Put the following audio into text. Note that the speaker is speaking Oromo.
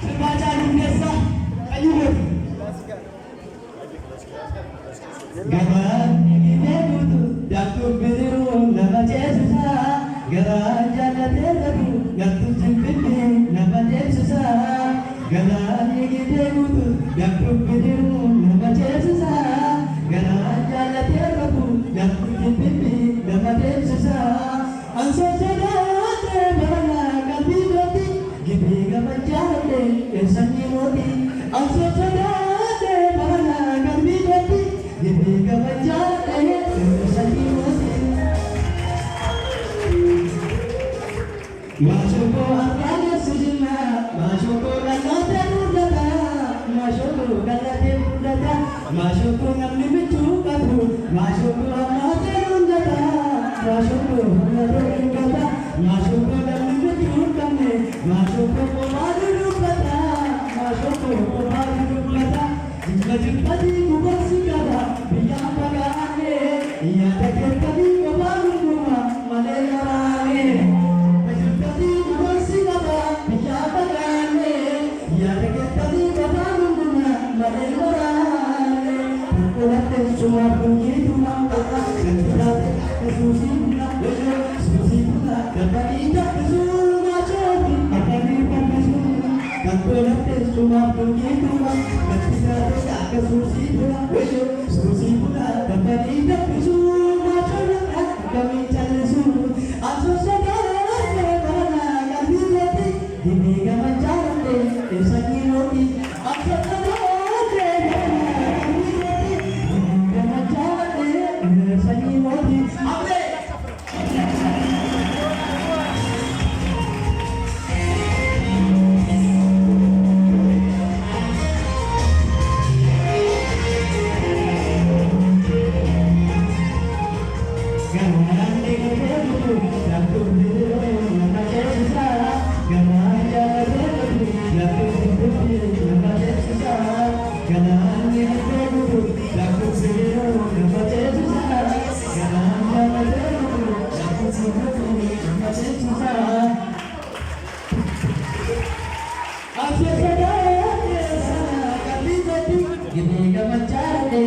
Sirbaachaa Dungeessaa Qayyuubeef. Gabaan eegee guutu daakuu bidiruu nama ceesisa. Garaan jaallatee dhabu galtuu Finfinnee nama ceesisa. Gabaan eegee guutu daakuu bidiruu nama ceesisa. Garaan jaallatee dhabu galtuu Finfinnee nama ceesisa. Ansoosaadhaatee baranaa qalbii gooti gibee gama jaallatee eessanii mooti. Ansoosaadhaatee baranaa qalbii gooti gibee gama jaallatee eessanii mooti. Maashoko har'aan sijinna maashoko gallatee fudhata maashoko gallatee fudhata maashoko namni bituu qabu maashoko ammaatee fudhata maashoko gallatee fudhata maashoko namni bituu qabne maashoko qomaatu dubbata maashoko qomaatu dubbata jibba jibbati kubbasi qaba biyyaan fagaatee yaada keettanii qophaa gurguma malee maraanee. Cuma begitu mampu kemudian kesusi pula susi pula dapat tidak kesul macam apa ni pembisu kemudian cuma begitu mampu kemudian kesusi pula susi pula dapat tidak kesul macam kami cari sulu asal saudara mana yang dilihat ini yang mencari esok roti asal saudara Sani Modi, Abre. Gini gak mencari,